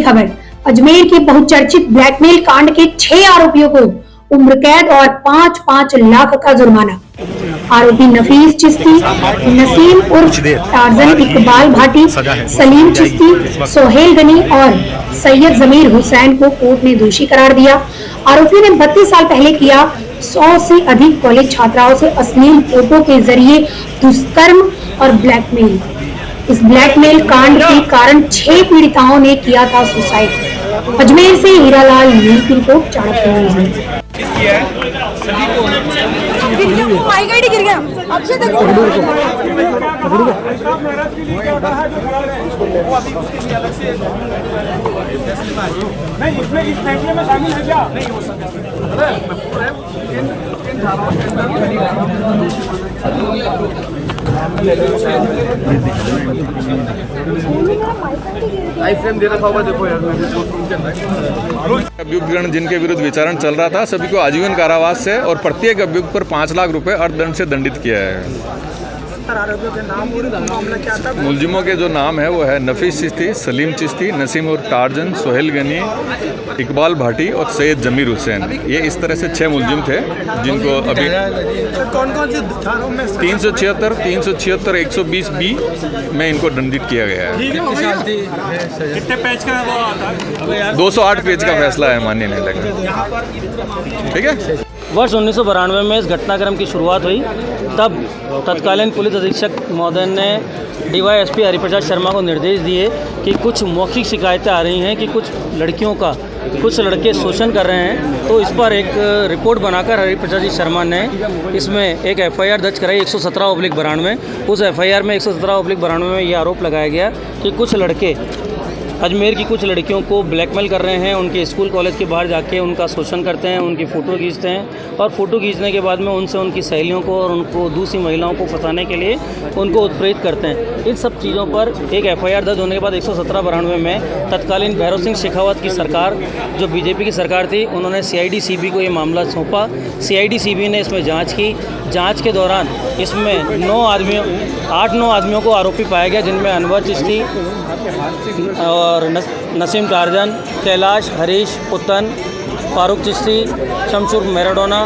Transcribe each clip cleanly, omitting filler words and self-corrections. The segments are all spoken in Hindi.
खबर। अजमेर के बहुचर्चित ब्लैकमेल कांड के 6 आरोपियों को उम्र कैद और 5-5 लाख का जुर्माना। आरोपी नफीस चिश्ती, नसीम उर्फ टार्जन, इकबाल भाटी, सलीम चिश्ती, सोहेल गनी और सैयद जमीर हुसैन को कोर्ट ने दोषी करार दिया। आरोपियों ने 32 साल पहले किया 100 से अधिक कॉलेज छात्राओं से अश्लील फोटो के जरिए दुष्कर्म और ब्लैकमेल। इस ब्लैकमेल कांड के कारण 6 पीड़िताओं ने किया था सुसाइड। अजमेर से हीरालाल नील की रिपोर्ट, चाणक्य न्यूज़। गिर गया आपसे नहीं, इसमें इस फैसले में शामिल है क्या? नहीं हो सकता। अभियुक्तगण जिनके विरुद्ध विचारण चल रहा था सभी को आजीवन कारावास से और प्रत्येक अभियुक्त पर 5 लाख रुपए अर्थदंड से दंडित किया है। मुलजिमों के जो नाम है वो है नफीस चिश्ती, सलीम चिश्ती, नसीम और टार्जन, सोहेल गनी, इकबाल भाटी और सैयद जमीर हुसैन। ये इस तरह से 6 मुलजिम थे जिनको अभी कौन-कौन से धाराओं में 376, 376, 120B में इनको दंडित किया गया है। कितने पेज का वो आता? 208 पेज का फैसला है माननीय न्यायालय का। ठीक है। वर्ष 1992 में इस घटनाक्रम की शुरुआत हुई। तब तत्कालीन पुलिस अधीक्षक महोदय ने DYSP हरिप्रसाद शर्मा को निर्देश दिए कि कुछ मौखिक शिकायतें आ रही हैं कि कुछ लड़कियों का कुछ लड़के शोषण कर रहे हैं। तो इस पर एक रिपोर्ट बनाकर हरिप्रसाद जी शर्मा ने इसमें एक FIR दर्ज कराई 117/92। उस FIR में 117/92 में ये आरोप लगाया गया कि कुछ लड़के अजमेर की कुछ लड़कियों को ब्लैकमेल कर रहे हैं, उनके स्कूल कॉलेज के बाहर जाके उनका शोषण करते हैं, उनकी फ़ोटो खींचते हैं और फ़ोटो खींचने के बाद में उनसे उनकी सहेलियों को और उनको दूसरी महिलाओं को फंसाने के लिए उनको उत्प्रेरित करते हैं। इन सब चीज़ों पर एक FIR दर्ज होने के बाद 117/92 में तत्कालीन भैरव सिंह शेखावत की सरकार, जो BJP की सरकार थी, उन्होंने CID CB को ये मामला सौंपा। CID CB ने इसमें जाँच की। जाँच के दौरान इसमें 8-9 आदमियों को आरोपी पाया गया, जिनमें अनवर चिश्ती और Naseem torsion, Kailash, Harish Putin, Farooq Chishti, शमशुर Maradona,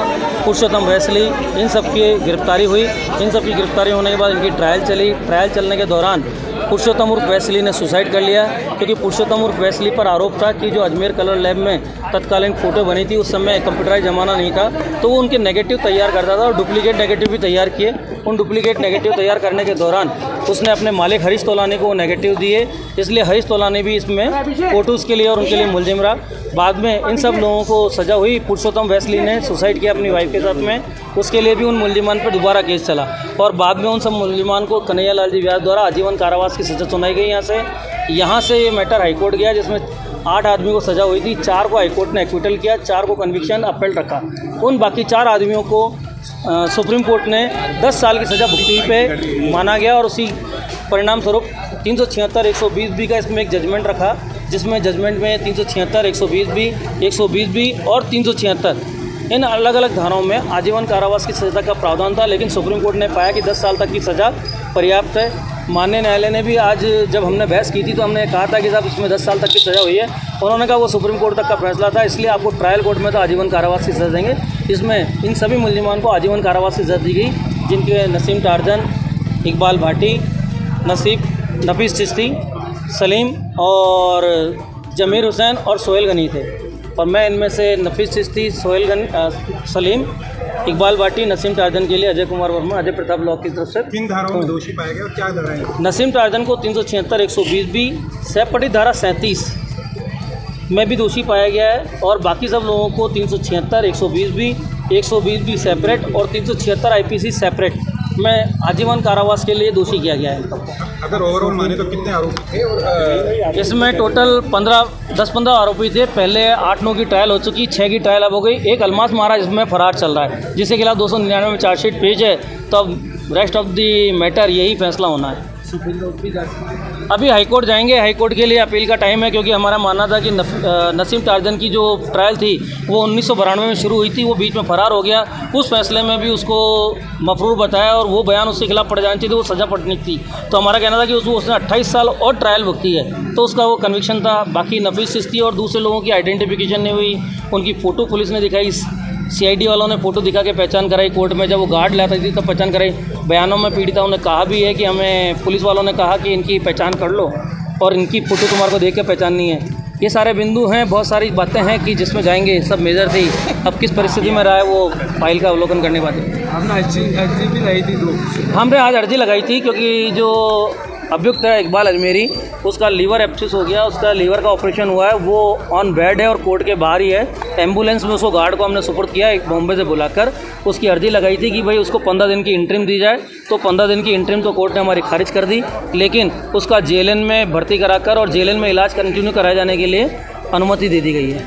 पुरुषोत्तम वैसली, इन सब की गिरफ्तारी हुई। इन सब की गिरफ्तारी होने के बाद इनकी ट्रायल चली। ट्रायल चलने के दौरान पुरुषोत्तम उर्फ वैसली ने सुसाइड कर लिया, क्योंकि पुरुषोत्तम उर्फ वैसली पर आरोप था कि जो अजमेर कलर लैब में तत्कालीन फ़ोटो बनी थी, उस समय कंप्यूटराइज ज़माना नहीं था, तो वो उनके नेगेटिव तैयार करता था और डुप्लीकेट नेगेटिव भी तैयार किए। उन डुप्लीकेट नेगेटिव तैयार करने के दौरान उसने अपने मालिक हरीश तोलानी को नेगेटिव दिए, इसलिए हरीश तोलानी भी इसमें फ़ोटोज़ के लिए और उनके लिए मुलजिम रहा। बाद में इन सब लोगों को सज़ा हुई। पुरुषोत्तम वैसली ने सुसाइड किया अपनी वाइफ के साथ में, उसके लिए भी उन मुलजिमान पर दोबारा केस चला और बाद में उन सब मुलजिमान को कन्हैया लाल जी व्यास द्वारा आजीवन कारावास की सज़ा सुनाई गई। यहाँ से ये मैटर हाईकोर्ट गया, जिसमें 8 आदमी को सज़ा हुई थी। 4 को हाईकोर्ट ने एक्विटल किया, 4 को कन्विक्शन अपील रखा। उन बाकी 4 आदमियों को सुप्रीम कोर्ट ने 10 साल की सज़ा भुगती पे माना गया और उसी परिणाम स्वरूप 376, 120B का इसमें एक जजमेंट रखा, जिसमें जजमेंट में 376, 120B और 376 इन अलग अलग धाराओं में आजीवन कारावास की सज़ा का प्रावधान था। लेकिन सुप्रीम कोर्ट ने पाया कि 10 साल तक की सज़ा पर्याप्त है। माननीय न्यायालय ने भी आज जब हमने बहस की थी तो हमने कहा था कि साहब इसमें 10 साल तक की सज़ा हुई है। उन्होंने कहा वो सुप्रीम कोर्ट तक का फैसला था, इसलिए आपको ट्रायल कोर्ट में तो आजीवन कारावास की सज़ा देंगे। इसमें इन सभी मुलजिमान को आजीवन कारावास की सज़ा दी गई, जिनके नसीम टार्जन, इकबाल भाटी, नफीस चिश्ती, सलीम और जमीर हुसैन और सोहेल गनी थे। और मैं इनमें से नफीस चिश्ती, सोहेल गनी, सलीम, इकबाल भाटी, नसीम टार्जन के लिए अजय कुमार वर्मा, अजय प्रताप लॉ की तरफ से 3 धाराओं में दोषी पाया गया और क्या धाराएं? नसीम टार्जन को 376, 120B, सेपरेट धारा 37 में भी दोषी पाया गया है और बाकी सब लोगों को 376, 120B, 120B सेपरेट और 376 IPC सेपरेट में आजीवन कारावास के लिए दोषी किया गया है। अगर ओवरऑल माने तो कितने आरोपी थे? इसमें टोटल 10-15 आरोपी थे। पहले 8-9 की ट्रायल हो चुकी, 6 की ट्रायल अब हो गई। एक अलमास महाराज इसमें फरार चल रहा है, जिसके खिलाफ 299 में चार्जशीट पेश है। तो अब रेस्ट ऑफ दी मैटर यही फैसला होना है। अभी हाईकोर्ट जाएंगे। हाईकोर्ट के लिए अपील का टाइम है, क्योंकि हमारा मानना था कि नसीम टार्जन की जो ट्रायल थी वो 1992 में शुरू हुई थी, वो बीच में फरार हो गया। उस फैसले में भी उसको मफरूर बताया और वो बयान उसके खिलाफ पड़ जाना चाहिए, तो वो सज़ा पड़नी थी। तो हमारा कहना था कि उसने 28 साल और ट्रायल भुगती है, तो उसका वो कन्विक्शन था। बाकी नफीस चिश्ती और दूसरे लोगों की आइडेंटिफिकेशन नहीं हुई, उनकी फ़ोटो पुलिस ने दिखाई, CID वालों ने फ़ोटो दिखा के पहचान कराई कोर्ट में, जब वो गार्ड लाता थी तब पहचान कराई। बयानों में पीड़िताओं ने कहा भी है कि हमें पुलिस वालों ने कहा कि इनकी पहचान कर लो और इनकी फ़ोटो तुम्हारे को देख के पहचाननी है। ये सारे बिंदु हैं, बहुत सारी बातें हैं कि जिसमें जाएंगे, सब मेजर थी। अब किस परिस्थिति में रहा है वो फाइल का अवलोकन करने बाद। हमने अर्जी भी लगाई थी तो हमने आज अर्जी लगाई थी, क्योंकि जो अभियुक्त है इकबाल अजमेरी, उसका लीवर एब्सिस हो गया, उसका लीवर का ऑपरेशन हुआ है, वो ऑन बेड है और कोर्ट के बाहर ही है। एम्बुलेंस में उसको गार्ड को हमने सुपुर्द किया एक बॉम्बे से बुलाकर। उसकी अर्जी लगाई थी कि भाई उसको 15 दिन की इंटरिम दी जाए, तो 15 दिन की इंटरिम तो कोर्ट ने हमारी खारिज कर दी, लेकिन उसका JLN में भर्ती कराकर और JLN में इलाज कंटिन्यू कराए जाने के लिए अनुमति दे दी गई है।